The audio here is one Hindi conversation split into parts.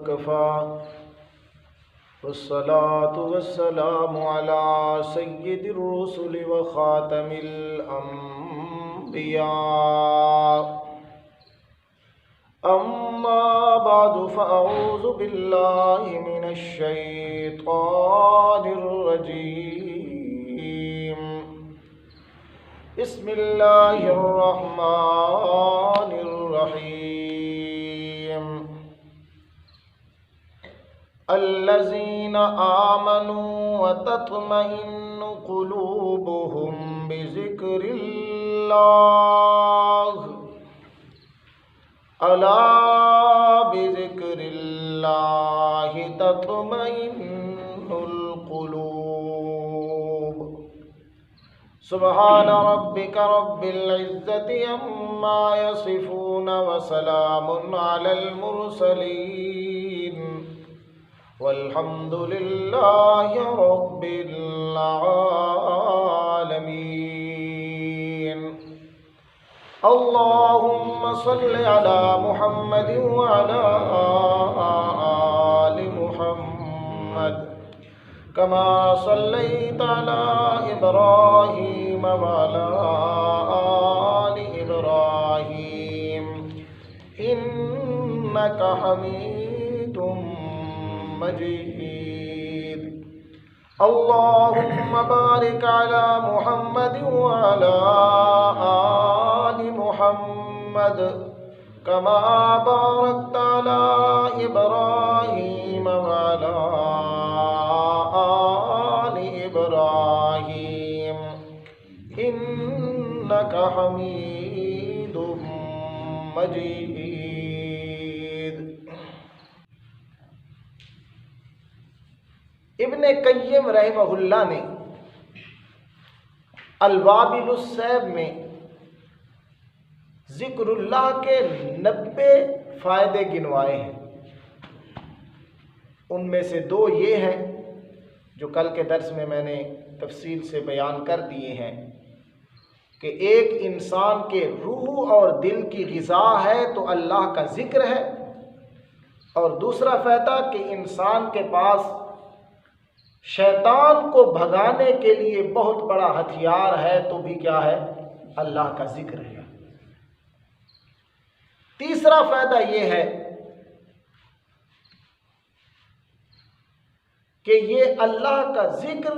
कफ़ा वस्सलातु वस्सलामु अला सय्यिदिर रुसुलि व ख़ातमिल अंबिया अम्मा बअदु फ़अऊज़ु बिल्लाहि मिनश शैतानिर रजीम बिस्मिल्लाहिर रहमानिर रहीम अल्लज़ीना आमनू व तत्मइन्नु क़ुलूबुहुम बिज़िक्रिल्लाह अला बिज़िक्रिल्लाहि तत्मइन्नुल क़ुलूब सुब्हान रब्बिका रब्बिल इज़्ज़ति अम्मा यसिफून व सलामुन अलल मुरसलीन वल्हम्दुलिल्लाहि रब्बिल आलमीन अल्लाहुम्मा सल्लि अला मुहम्मदिन व अला आलि मुहम्मद कमा सल्लैता अला इब्राहीम व अला आलि इब्राहीम इन्नका हमीदुम मजीद अल्लाहुम्मा बारिक अला मुहम्मदिन व अला आलि मुहम्मद कमा बारकता अला इब्राहीम व अला आलि इब्राहीम इन्नका हमीदुम मजीद। इब्ने क़य्यिम रहमहुल्लाह ने अल-वाबिलुस्सैब में ज़िक्रुल्लाह के 90 फ़ायदे गिनवाए हैं। उनमें से 2 ये हैं जो कल के दर्स में मैंने तफसील से बयान कर दिए हैं कि एक इंसान के रूह और दिल की ग़िज़ा है तो अल्लाह का ज़िक्र है, और दूसरा फ़ायदा कि इंसान के पास शैतान को भगाने के लिए बहुत बड़ा हथियार है तो भी क्या है? अल्लाह का ज़िक्र है। तीसरा फ़ायदा ये है कि ये अल्लाह का ज़िक्र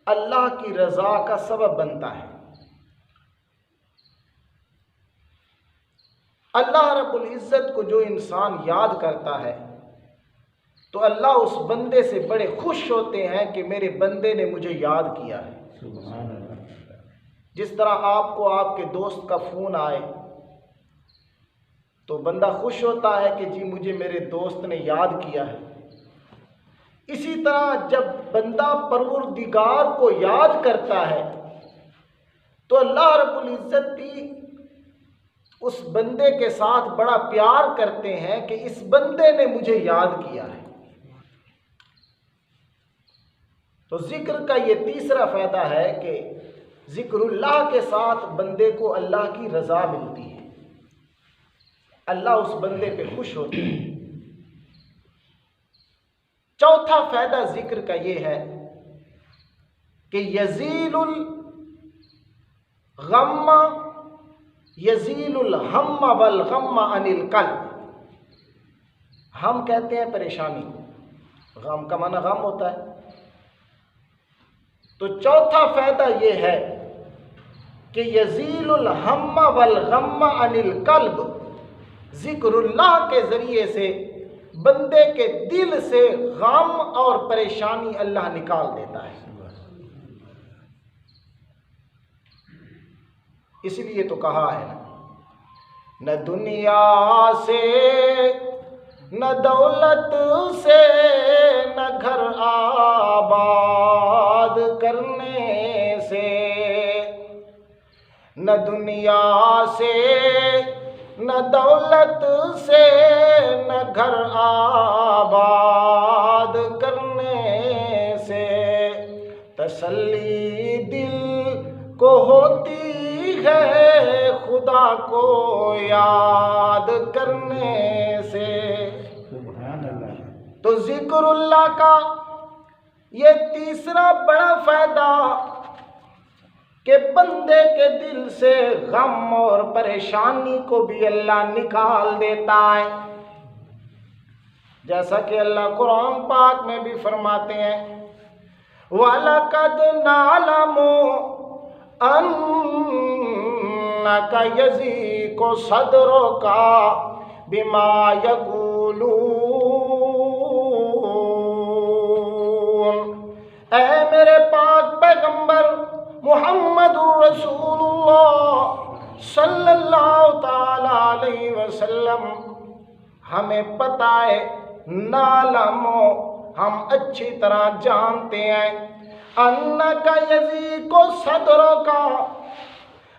अल्लाह की रज़ा का सबब बनता है। अल्लाह रब्बुल इज़्ज़त को जो इंसान याद करता है तो अल्लाह उस बंदे से बड़े खुश होते हैं कि मेरे बंदे ने मुझे याद किया है। जिस तरह आपको आपके दोस्त का फ़ोन आए तो बंदा खुश होता है कि जी मुझे मेरे दोस्त ने याद किया है। इसी तरह जब बंदा परवरदिगार को याद करता है तो अल्लाह रब्बुल इज़्ज़त भी उस बंदे के साथ बड़ा प्यार करते हैं कि इस बंदे ने मुझे याद किया है। तो ज़िक्र का ये तीसरा फ़ायदा है कि ज़िक्रुल्लाह के साथ बंदे को अल्लाह की रज़ा मिलती है, अल्लाह उस बंदे पे खुश होते हैं। चौथा फ़ायदा ज़िक्र का ये है कि यज़ीलुल हम्म वल गम्म अनिल क़ल्ब। हम कहते हैं परेशानी, गम का माना गम होता है। तो चौथा फ़ायदा ये है कि यज़ीलुल हम्म वल गम्म अनिल क़ल्ब, ज़िक्रुल्लाह के ज़रिए से बंदे के दिल से गम और परेशानी अल्लाह निकाल देता है। इसलिए तो कहा है न दुनिया से न दौलत से न घर आबाद करने से, न दुनिया से न दौलत से न घर आबाद करने से तसल्ली दिल को होती है खुदा को याद करने से। तो जिक्रुल्लाह का ये तीसरा बड़ा फायदा कि बंदे के दिल से गम और परेशानी को भी अल्लाह निकाल देता है। जैसा कि अल्लाह कुरान पाक में भी फरमाते हैं, वलक़द नअलमु अन्नका यज़ीक़ु सदरुका बिमा यक़ूलून। ऐ मेरे पाक पैगंबर मुहम्मदुर रसूलुल्लाह सल्लल्लाहु ताला अलैहि वसल्लम, हमें पता है, नालमो, हम अच्छी तरह जानते हैं, अन्नका यज़ीक़ु सदरुका,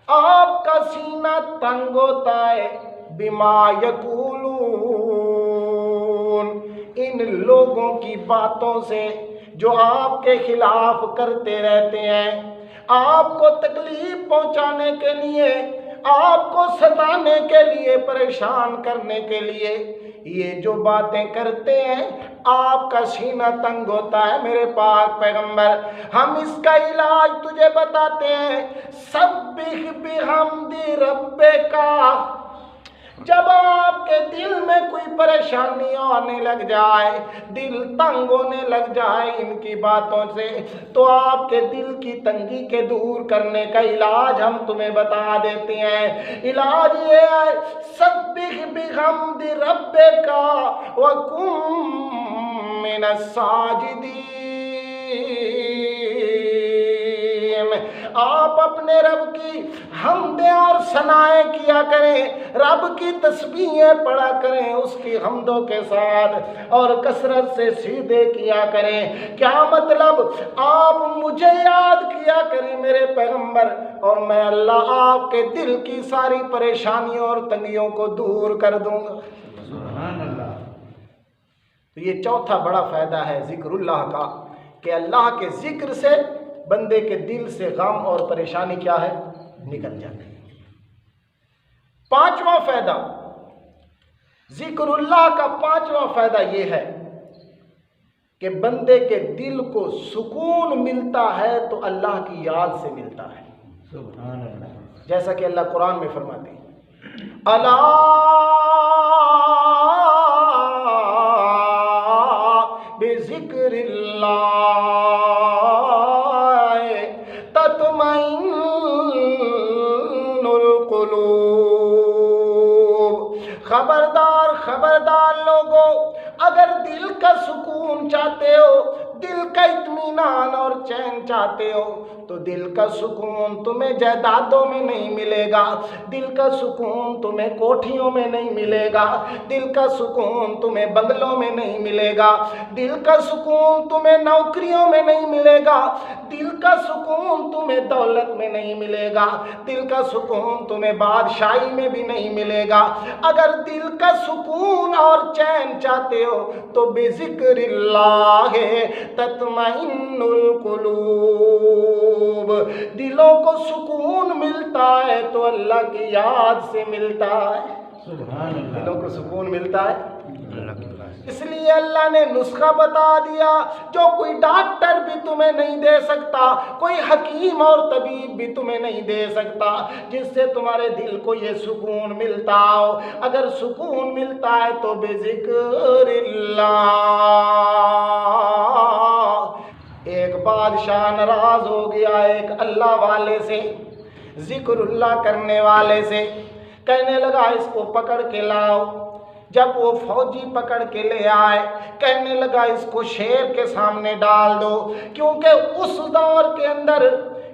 आपका सीना तंग होता है, बिमा यक़ूलून, इन लोगों की बातों से जो आपके खिलाफ करते रहते हैं, आपको तकलीफ पहुंचाने के लिए, आपको सताने के लिए, परेशान करने के लिए ये जो बातें करते हैं, आपका सीना तंग होता है। मेरे पाक पैगंबर, हम इसका इलाज तुझे बताते हैं। सब्बिह बिहम्दि रब्बिका, जब आपके दिल में कोई परेशानी आने लग जाए, दिल तंग होने लग जाए इनकी बातों से, तो आपके दिल की तंगी के दूर करने का इलाज हम तुम्हें बता देते हैं। इलाज ये है, सब्बिह बिहम्दि रब्बिका व कुम मिनस साजिदीन। आप अपने रब की हमदें और सनाएं किया करें, रब की तस्बीहें पढ़ा करें उसकी हमदों के साथ, और कसरत से सीधे किया करें। क्या मतलब? आप मुझे याद किया करें मेरे पैगंबर, और मैं अल्लाह आपके दिल की सारी परेशानियों और तंगियों को दूर कर दूंगा। सुभान अल्लाह। तो ये चौथा बड़ा फायदा है जिक्रुल्लाह का, कि अल्लाह के जिक्र से बंदे के दिल से गम और परेशानी क्या है, निकल जाती है। पांचवा फायदा, जिक्रुल्लाह का पांचवा फायदा यह है कि बंदे के दिल को सुकून मिलता है तो अल्लाह की याद से मिलता है। सुभान अल्लाह। जैसा कि अल्लाह कुरान में फरमाते हैं, अला बिज़िक्रिल्लाह तत्मइन्नुल कुलूब। खबरदार खबरदार लोगों, अगर दिल का सुकून चाहते हो, दिल का इत्मीनान और चैन चाहते हो, तो दिल का सुकून तुम्हें जायदादों में नहीं मिलेगा, दिल का सुकून तुम्हें कोठियों में नहीं मिलेगा, दिल का सुकून तुम्हें बंगलों में नहीं मिलेगा, दिल का सुकून तुम्हें नौकरियों में नहीं मिलेगा, दिल का सुकून तुम्हें दौलत में नहीं मिलेगा, दिल का सुकून तुम्हें बादशाही में भी नहीं मिलेगा। अगर दिल का सुकून और चैन चाहते हो तो बिज़िक्रिल्लाह तत्मइन्नुल कुलूब। दिलों को सुकून मिलता है तो अल्लाह की याद से मिलता है। सुभान अल्लाह। दिलों को सुकून मिलता है, इसलिए अल्लाह ने नुस्खा बता दिया जो कोई डॉक्टर भी तुम्हें नहीं दे सकता, कोई हकीम और तबीब भी तुम्हें नहीं दे सकता, जिससे तुम्हारे दिल को ये सुकून मिलता हो। अगर सुकून मिलता है तो बिज़िक्रिल्लाह। एक बादशाह नाराज हो गया एक अल्लाह वाले से, जिक्रुल्लाह करने वाले से, कहने लगा इसको पकड़ के लाओ। जब वो फौजी पकड़ के ले आए, कहने लगा इसको शेर के सामने डाल दो, क्योंकि उस दौर के अंदर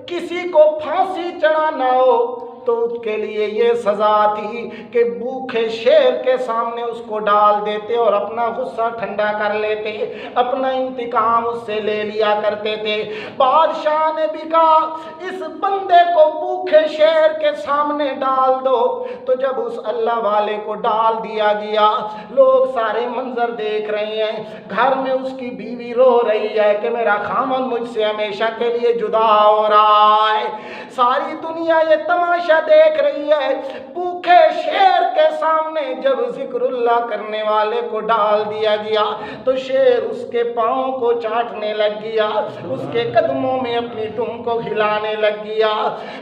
किसी को फांसी चढ़ाना हो तो उसके लिए ये सजा थी कि भूखे शेर के सामने उसको डाल देते और अपना गुस्सा ठंडा कर लेते, अपना इंतकाम उससे ले लिया करते थे। बादशाह ने भी कहा इस बंदे को भूखे शेर के सामने डाल दो। तो जब उस अल्लाह वाले को डाल दिया गया, लोग सारे मंजर देख रहे हैं, घर में उसकी बीवी रो रही है कि मेरा खामन मुझसे हमेशा के लिए जुदा हो रहा है। सारी दुनिया ये तमाशा क्या देख रही है? भूखे शेर के सामने जब जिक्रुल्लाह करने वाले को डाल दिया गया तो शेर उसके पाँव को चाटने लग गया, उसके कदमों में अपनी दुम को हिलाने लग गया।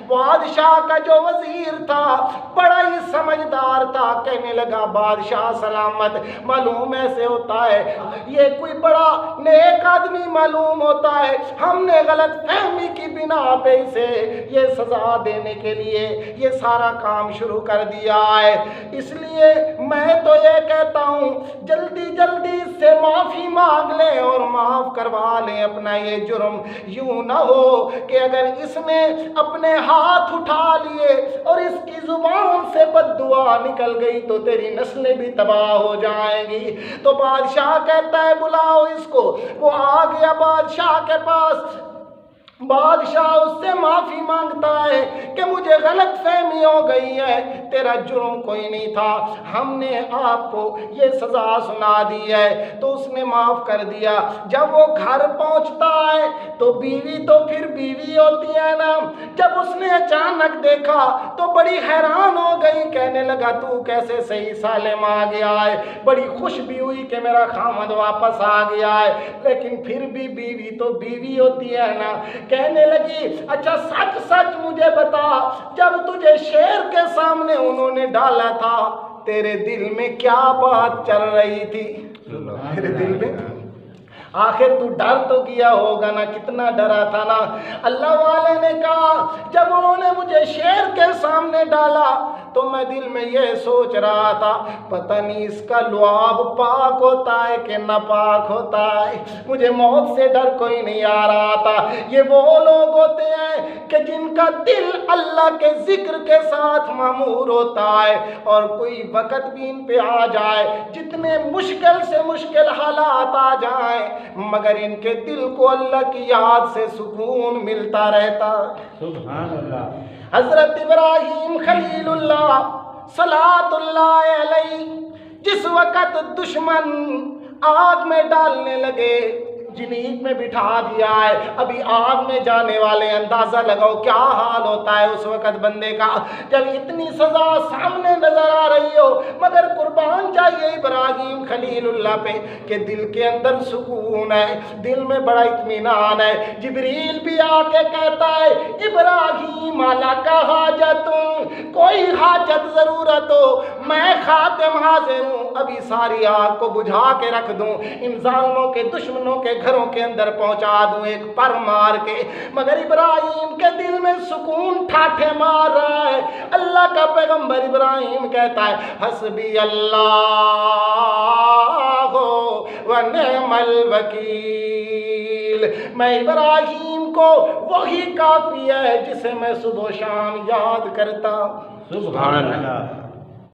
बादशाह का जो वजीर था बड़ा ही समझदार था, कहने लगा बादशाह सलामत, मालूम ऐसे होता है, ये कोई बड़ा नेक आदमी मालूम होता है, हमने गलत फहमी की बिना पे इसे ये सजा देने के लिए ये सारा काम शुरू कर दिया है। इसलिए मैं तो ये कहता हूँ जल्दी जल्दी से माफी मांग ले और माफ करवा ले अपना ये जुर्म। यूं ना हो कि अगर इसने अपने हाथ उठा लिए और इसकी जुबान से बद्दुआ निकल गई तो तेरी नस्लें भी तबाह हो जाएंगी। तो बादशाह कहता है बुलाओ इसको। वो आ गया बादशाह के पास। बादशाह उससे माफी मांगता है कि मुझे गलत फहमी हो गई है, तेरा जुर्म कोई नहीं था, हमने आपको ये सजा सुना दी है। तो उसने माफ कर दिया। जब वो घर पहुंचता है तो बीवी तो फिर बीवी होती है ना, जब उसने अचानक देखा तो बड़ी हैरान हो गई, कहने लगा तू कैसे सही सालेम आ गया है। बड़ी खुश भी हुई कि मेरा खामद वापस आ गया है, लेकिन फिर भी बीवी तो बीवी होती है ना। कहने लगी अच्छा सच सच मुझे बता, जब तुझे शेर के सामने उन्होंने डाला था तेरे दिल में क्या बात चल रही थी? तेरे दिल में आखिर तू डर तो किया होगा ना, कितना डरा था ना। अल्लाह वाले ने कहा जब उन्होंने मुझे शेर के सामने डाला तो मैं दिल में ये सोच रहा था पता नहीं इसका लुआब पाक होता है कि नापाक होता है, मुझे मौत से डर कोई नहीं आ रहा था। ये वो लोग होते हैं कि जिनका दिल अल्लाह के जिक्र के साथ मामूर होता है और कोई वक़्त भी इन पे आ जाए, जितने मुश्किल से मुश्किल हालात आ जाए, मगर इनके दिल को अल्लाह की याद से सुकून मिलता रहता। सुभान अल्लाह। हजरत इब्राहीम खलीलुल्लाह सलातुल्लाह अलैहि जिस वक़्त दुश्मन आग में डालने लगे, जिनीत में बिठा दिया है, अभी आग में जाने वाले, अंदाजा लगाओ क्या हाल होता है उस वक़्त बंदे का, जब इतनी सजा सामने नजर आ रही हो, मगर कुर्बान चाहिए इब्राहीम खलीलुल्लाह पे कि दिल के अंदर सुकून है, दिल में बड़ा इत्मीनान है। जिब्रील भी आके कहता है इब्राहीम आला का हाजतुन, कोई हाजत जरूरत हो मैं खातिम हाजिर हूँ, अभी सारी आग को बुझा के रख दूँ, इन जालिमों के दुश्मनों के घरों के अंदर पहुंचा दूं एक पर मार के। मगर इब्राहीम के दिल में सुकून ठाठे मार रहा है। अल्लाह का पैगंबर इब्राहीम कहता है हस्बी अल्लाह व निअमल वकील, मैं इब्राहीम को वही काफी है जिसे मैं सुबह शाम याद करता। सुभान अल्लाह।